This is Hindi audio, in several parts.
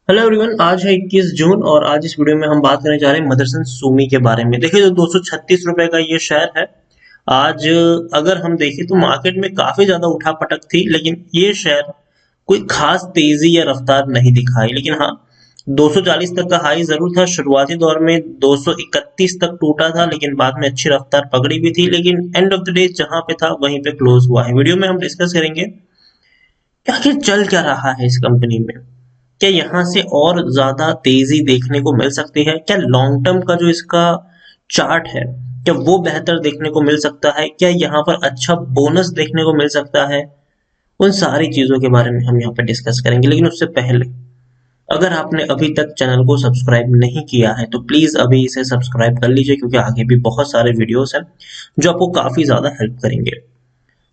हेलो एवरीवन, आज है 21 जून और आज इस वीडियो में हम बात करने जा रहे हैं मदरसन सुमी के बारे में। देखिए, जो 236 रुपए का ये शेयर है आज, अगर हम देखें तो मार्केट में काफी ज्यादा उठापटक थी, लेकिन ये शेयर कोई खास तेजी या रफ्तार नहीं दिखाई। लेकिन हाँ, 240 तक का हाई जरूर था। शुरुआती दौर में 231 तक टूटा था, लेकिन बाद में अच्छी रफ्तार पकड़ी भी थी। लेकिन एंड ऑफ द डे जहां पे था वहीं पे क्लोज हुआ है। वीडियो में हम डिस्कस करेंगे कि आखिर चल क्या रहा है इस कंपनी में। क्या यहाँ से और ज्यादा तेजी देखने को मिल सकती है? क्या लॉन्ग टर्म का जो इसका चार्ट है, क्या वो बेहतर देखने को मिल सकता है? क्या यहाँ पर अच्छा बोनस देखने को मिल सकता है? उन सारी चीजों के बारे में हम यहाँ पे डिस्कस करेंगे। लेकिन उससे पहले, अगर आपने अभी तक चैनल को सब्सक्राइब नहीं किया है तो प्लीज अभी इसे सब्सक्राइब कर लीजिए, क्योंकि आगे भी बहुत सारे वीडियोस हैं जो आपको काफी ज्यादा हेल्प करेंगे।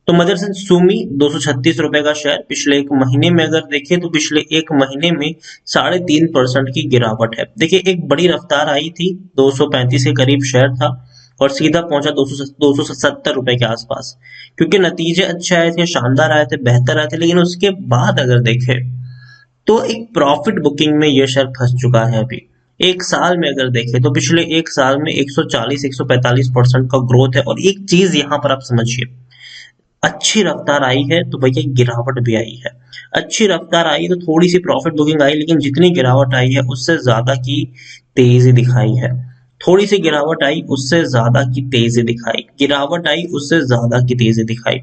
तो मदरसन सुमी 236 रुपए का शेयर, पिछले एक महीने में अगर देखें तो पिछले एक महीने में 3.5% की गिरावट है। देखिए, एक बड़ी रफ्तार आई थी, 235 के करीब शेयर था और सीधा पहुंचा 270 रुपए के आसपास, क्योंकि नतीजे अच्छे आए थे, शानदार आए थे, बेहतर आए थे। लेकिन उसके बाद अगर देखें तो एक प्रॉफिट बुकिंग में ये शेयर फंस चुका है अभी। एक साल में अगर देखें तो पिछले एक साल में 140-145% का ग्रोथ है। और एक चीज यहाँ पर आप समझिए, अच्छी रफ्तार आई है तो भैया गिरावट भी आई है। अच्छी रफ्तार आई तो थोड़ी सी प्रॉफिट बुकिंग आई, लेकिन जितनी गिरावट आई है उससे ज्यादा की तेजी दिखाई है। थोड़ी सी गिरावट आई, उससे ज्यादा की तेजी दिखाई, गिरावट आई, उससे ज्यादा की तेजी दिखाई।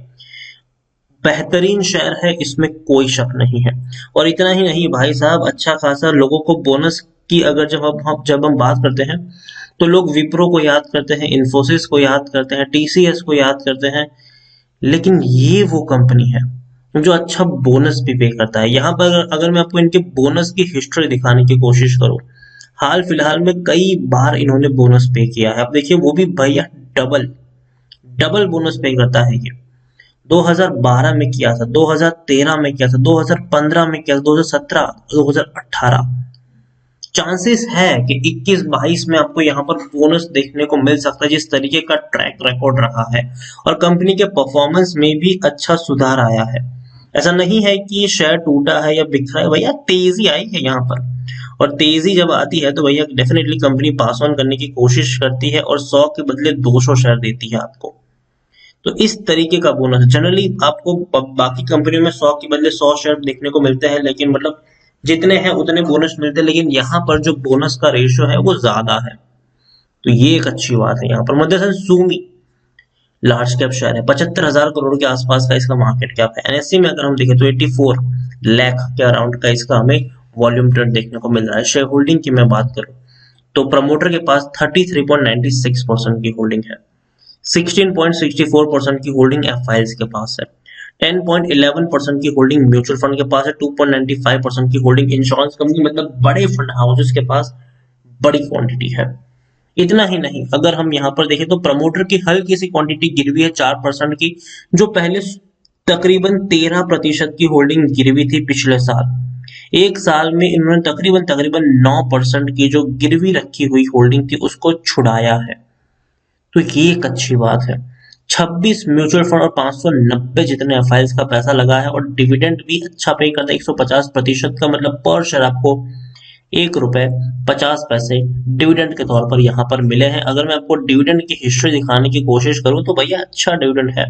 बेहतरीन शेयर है, इसमें कोई शक नहीं है। और इतना ही नहीं भाई साहब, अच्छा खासा लोगों को बोनस की अगर जब हम बात करते हैं तो लोग विप्रो को याद करते हैं, इन्फोसिस को याद करते हैं, टीसीएस को याद करते हैं। लेकिन ये वो कंपनी है जो अच्छा बोनस भी पे करता है। यहाँ पर अगर मैं आपको इनके बोनस की हिस्ट्री दिखाने की कोशिश करूं, हाल फिलहाल में कई बार इन्होंने बोनस पे किया है। अब देखिए, वो भी भैया डबल डबल बोनस पे करता है ये। 2012 में किया था, 2013 में किया था, 2015 में किया था, 2017, 2018। चांसेस है कि 21-22 में आपको यहाँ पर बोनस देखने को मिल सकता है, जिस तरीके का ट्रैक रिकॉर्ड रहा है। और कंपनी के परफॉर्मेंस में भी अच्छा सुधार आया है। ऐसा नहीं है कि शेयर टूटा है या बिखरा है, भैया तेजी आई है यहाँ पर। और तेजी जब आती है तो भैया डेफिनेटली कंपनी पास ऑन करने की कोशिश करती है और 100 के बदले 200 शेयर देती है आपको। तो इस तरीके का बोनस जनरली आपको बाकी कंपनियों में 100 के बदले 100 शेयर देखने को मिलते हैं, लेकिन मतलब जितने हैं उतने बोनस मिलते हैं। लेकिन यहाँ पर जो बोनस का रेशियो है वो ज्यादा है, तो ये एक अच्छी बात है। यहाँ पर Motherson Sumi large cap share है, 75,000 करोड़ के आसपास का इसका मार्केट कैप है। एनएससी में अगर हम देखें तो 84 लाख के अराउंड का इसका हमें वॉल्यूम ट्रेड देखने को मिल रहा है। शेयर होल्डिंग की मैं बात करूं तो प्रमोटर के पास 33.96% की होल्डिंग है, 16.64% की होल्डिंग एफआईएल्स के पास है, 10.11% की होल्डिंग म्यूचुअल फंड के पास है, 2.95% की होल्डिंग इंश्योरेंस कंपनी, मतलब बड़े फंड हाउसेस के पास बड़ी क्वांटिटी है। इतना ही नहीं, अगर हम यहाँ पर देखें तो प्रमोटर की हल्की सी क्वांटिटी गिरवी है 4% की, जो पहले तकरीबन 13% की होल्डिंग गिरवी थी पिछले साल। एक साल में इन्होंने तकरीबन तकरीबन 9% की जो गिरवी रखी हुई होल्डिंग थी उसको छुड़ाया है। तो ये एक अच्छी बात है। 26 म्यूचुअल फंड और 590 जितने एफआईएल्स का पैसा लगा है, और डिविडेंड भी अच्छा पे करता है 150% का, मतलब पर शेयर आपको 1 रुपए 50 पैसे डिविडेंड के तौर पर यहाँ पर मिले हैं। अगर मैं आपको डिविडेंड की हिस्ट्री दिखाने की कोशिश करूं तो भैया अच्छा डिविडेंड है।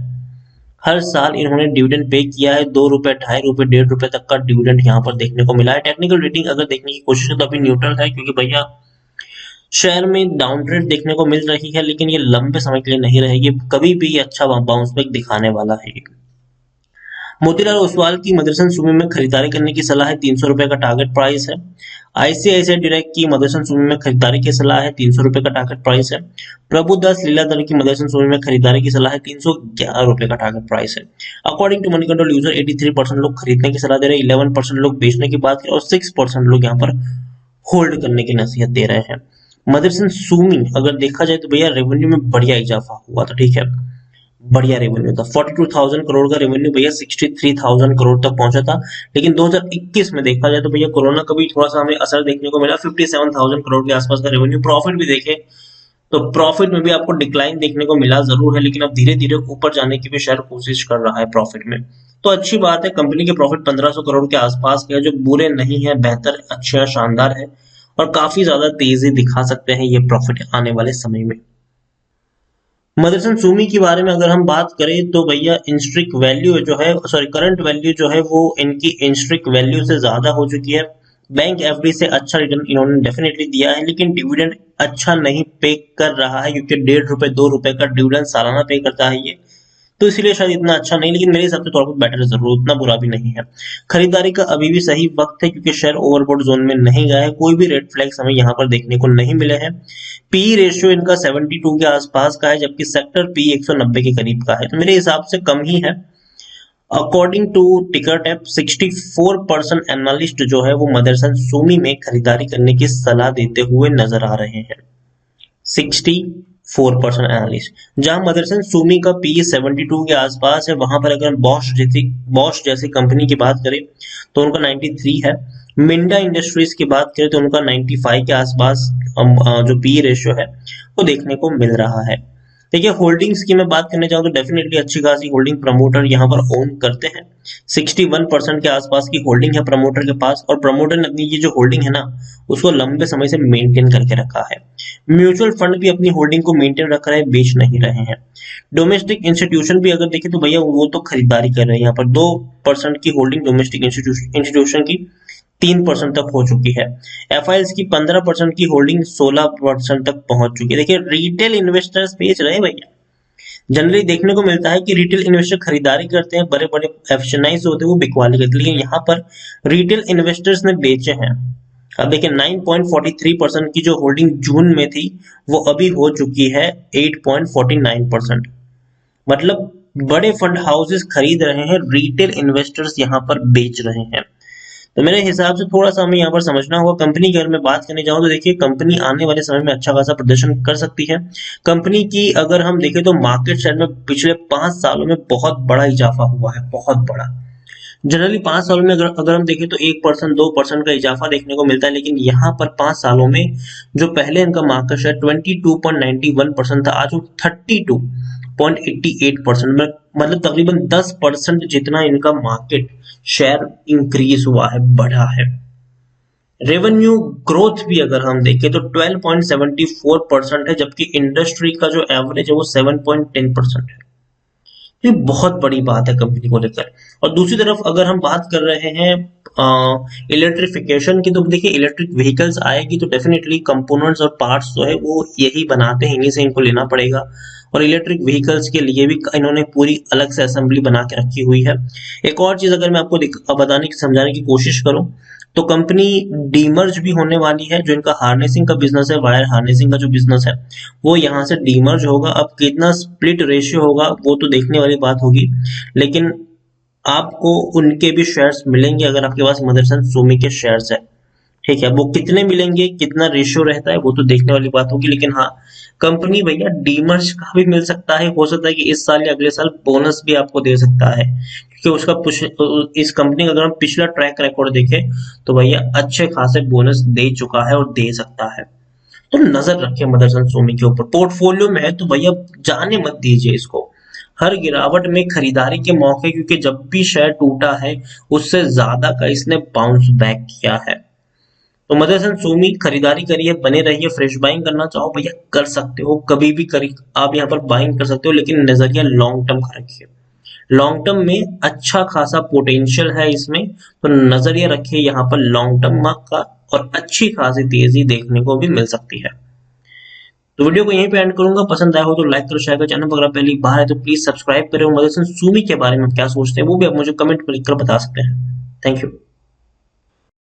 हर साल इन्होंने डिविडेंड पे किया है, 2 रुपए, 2.5 रुपए, 1.5 रुपए तक का डिविडेंड यहाँ पर देखने को मिला है। टेक्निकल रेटिंग अगर देखने की कोशिश करें तो अभी न्यूट्रल है, क्योंकि भैया शेयर में डाउन ट्रेड देखने को मिल रही है, लेकिन ये लंबे समय के लिए नहीं रहेगी। कभी भी अच्छा बाउंस बैक दिखाने वाला है। मोतीलाल ओसवाल की मदरसन सुमी में खरीदारी करने की सलाह है, 300 रुपए का टारगेट प्राइस है। आईसीआईसीआई डायरेक्ट की मदरसन सुमी में खरीदारी की सलाह है, 300 रुपए का टारगेट प्राइस है। प्रभुदास लीलाधर की मदरसन सुमी में खरीदारी की सलाह है, 311 रुपए का टारगेट प्राइस है। According to Moneycontrol user 83% लोग खरीदने की सलाह दे रहे हैं, 11% लोग बेचने की बात करें और 6% लोग यहाँ पर होल्ड करने की नसीहत दे रहे हैं। मदरसन सुमी अगर देखा जाए तो भैया रेवेन्यू में बढ़िया इजाफा हुआ, तो ठीक है, बढ़िया रेवेन्यू था। 42,000 करोड़ का रेवेन्यू भैया 63,000 करोड़ तक पहुंचा था। लेकिन 2021 में देखा जाए तो भैया कोरोना का भी थोड़ा सा हमें असर देखने को मिला, 57,000 करोड़ के आसपास का रेवेन्यू। प्रॉफिट भी देखे तो प्रॉफिट में भी आपको डिक्लाइन देखने को मिला जरूर है, लेकिन अब धीरे धीरे ऊपर जाने की भी शेयर कोशिश कर रहा है प्रॉफिट में। तो अच्छी बात है, कंपनी के प्रॉफिट 1500 करोड़ के आसपास के है, जो बुरे नहीं है, बेहतर, अच्छे और शानदार है, और काफी ज्यादा तेजी दिखा सकते हैं ये प्रॉफिट आने वाले समय में। मदरसन सुमी के बारे में अगर हम बात करें तो भैया इंस्ट्रिक वैल्यू जो है, सॉरी करंट वैल्यू जो है वो इनकी इंस्ट्रिक वैल्यू से ज्यादा हो चुकी है। बैंक एफडी से अच्छा रिटर्न इन्होंने डेफिनेटली दिया है, लेकिन डिविडेंड अच्छा नहीं पे कर रहा है, क्योंकि 1.5 रुपए 2 रुपए का डिविडेंड सालाना पे करता है ये, तो इसीलिए शायद इतना अच्छा नहीं, लेकिन मेरे हिसाब से थोड़ा बहुत बेटर है जरूर, उतना बुरा भी नहीं है। खरीदारी का अभी भी सही वक्त है, क्योंकि शेयर ओवरबॉट जोन में नहीं गया है, कोई भी रेड फ्लैग्स हमें यहाँ पर देखने को नहीं मिले हैं। पी रेशियो इनका 72 के आसपास का है, जबकि सेक्टर पी 190 के करीब का है, तो मेरे हिसाब से कम ही है। अकॉर्डिंग टू टिकरटैप 64% एनालिस्ट जो है वो मदरसन सुमी में खरीदारी करने की सलाह देते हुए नजर आ रहे हैं। 64% एनालिस्ट, जहां मदरसन सुमी का पी 72 के आसपास है, वहां पर अगर बॉश जैसी कंपनी की बात करें तो उनका 93 है। मिंडा इंडस्ट्रीज की बात करें तो उनका 95 के आसपास जो पी रेशियो है वो देखने को मिल रहा है। देखिए होल्डिंग्स की मैं बात करने चाहूँ तो डेफिनेटली अच्छी खासी होल्डिंग प्रमोटर यहाँ पर ओन करते हैं। 61% के आसपास की होल्डिंग है प्रमोटर के पास, और प्रमोटर ने अपनी ये जो होल्डिंग है ना उसको लंबे समय से मेंटेन करके रखा है। म्यूचुअल फंड भी अपनी होल्डिंग को मेंटेन रख रहे हैं, बेच नहीं रहे हैं। डोमेस्टिक इंस्टीट्यूशन भी अगर देखें तो भैया वो तो खरीदारी कर रहे हैं, यहाँ पर 2% की होल्डिंग डोमेस्टिक इंस्टीट्यूशन की 3% तक हो चुकी है। एफआईएल्स की 15% की होल्डिंग 16% तक पहुंच चुकी है। देखिए रिटेल इन्वेस्टर्स बेच रहे हैं भैया, जनरली देखने को मिलता है कि रिटेल इन्वेस्टर खरीदारी करते हैं, बड़े बड़े एफिशिएंसी होते हैं वो बिकवाली करते हैं, लेकिन यहाँ पर रिटेल इन्वेस्टर्स ने बेचे हैं। अब देखिए 9.43% की जो होल्डिंग जून में थी वो अभी हो चुकी है 8.49%, मतलब बड़े फंड हाउसेस खरीद रहे हैं, रिटेल इन्वेस्टर्स यहाँ पर बेच रहे हैं। तो मेरे हिसाब से थोड़ा सा हमें यहाँ पर समझना होगा। कंपनी की अगर मैं बात करने जाऊँ तो देखिए कंपनी आने वाले समय में अच्छा खासा प्रदर्शन कर सकती है। कंपनी की अगर हम देखें तो मार्केट शेयर में पिछले 5 सालों में बहुत बड़ा इजाफा हुआ है, बहुत बड़ा। जनरली 5 सालों में अगर हम देखें तो 1% 2% का इजाफा देखने को मिलता है, लेकिन यहाँ पर 5 सालों में जो पहले इनका मार्केट शेयर 22.91% था, आज वो 32.88%, मतलब तकरीबन 10% जितना इनका मार्केट शेयर इंक्रीज हुआ है, बढ़ा है। रेवेन्यू ग्रोथ भी अगर हम देखें तो 12.74% है, जबकि इंडस्ट्री का जो एवरेज है वो 7.10% है। ये बहुत बड़ी बात है कंपनी को लेकर। और दूसरी तरफ अगर हम बात कर रहे हैं इलेक्ट्रिफिकेशन की, तो देखिए इलेक्ट्रिक व्हीकल्स आएगी तो डेफिनेटली कंपोनेंट्स और पार्ट्स जो है वो यही बनाते हैं, इन्हीं से इनको लेना पड़ेगा। और इलेक्ट्रिक व्हीकल्स के लिए भी इन्होंने पूरी अलग से असेंबली बना के रखी हुई है। एक और चीज अगर मैं आपको बताने की समझाने की कोशिश करूं तो कंपनी डीमर्ज भी होने वाली है। जो इनका हार्नेसिंग का बिजनेस है, वायर हार्नेसिंग का जो बिजनेस है वो यहाँ से डीमर्ज होगा। अब कितना स्प्लिट रेशियो होगा वो तो देखने वाली बात होगी, लेकिन आपको उनके भी शेयर्स मिलेंगे अगर आपके पास मदरसन सुमी के शेयर्स है, ठीक है। वो कितने मिलेंगे, कितना रेशियो रहता है वो तो देखने वाली बात होगी, लेकिन हाँ कंपनी भैया डीमर्ज का भी मिल सकता है। हो सकता है कि इस साल या अगले साल बोनस भी आपको दे सकता है, क्योंकि उसका इस कंपनी का अगर हम पिछला ट्रैक रिकॉर्ड देखें तो भैया अच्छे खासे बोनस दे चुका है और दे सकता है। तो नजर रखिए मदरसन सुमी के ऊपर, पोर्टफोलियो में है तो भैया जाने मत दीजिए इसको। हर गिरावट में खरीदारी के मौके, क्योंकि जब भी शेयर टूटा है उससे ज्यादा का इसने बाउंस बैक किया है। तो मदरसन सुमी खरीदारी करिए, बने रहिए। फ्रेश बाइंग करना चाहो भैया कर सकते हो, कभी भी आप यहाँ पर बाइंग कर सकते हो, लेकिन नजरिया लॉन्ग टर्म का रखिए। लॉन्ग टर्म में अच्छा खासा पोटेंशियल है इसमें, तो नजरिया रखिए यहाँ पर लॉन्ग टर्म का, और अच्छी खासी तेजी देखने को भी मिल सकती है। तो वीडियो को यहीं पे एंड करूंगा। पसंद आया हो तो लाइक करो, शेयर करो। चैनल पर अगर पहली बार है तो प्लीज सब्सक्राइब करो। मदरसन सुमी के बारे में क्या सोचते हैं वो भी आप मुझे कमेंट पर लिखकर बता सकते हैं। Thank you.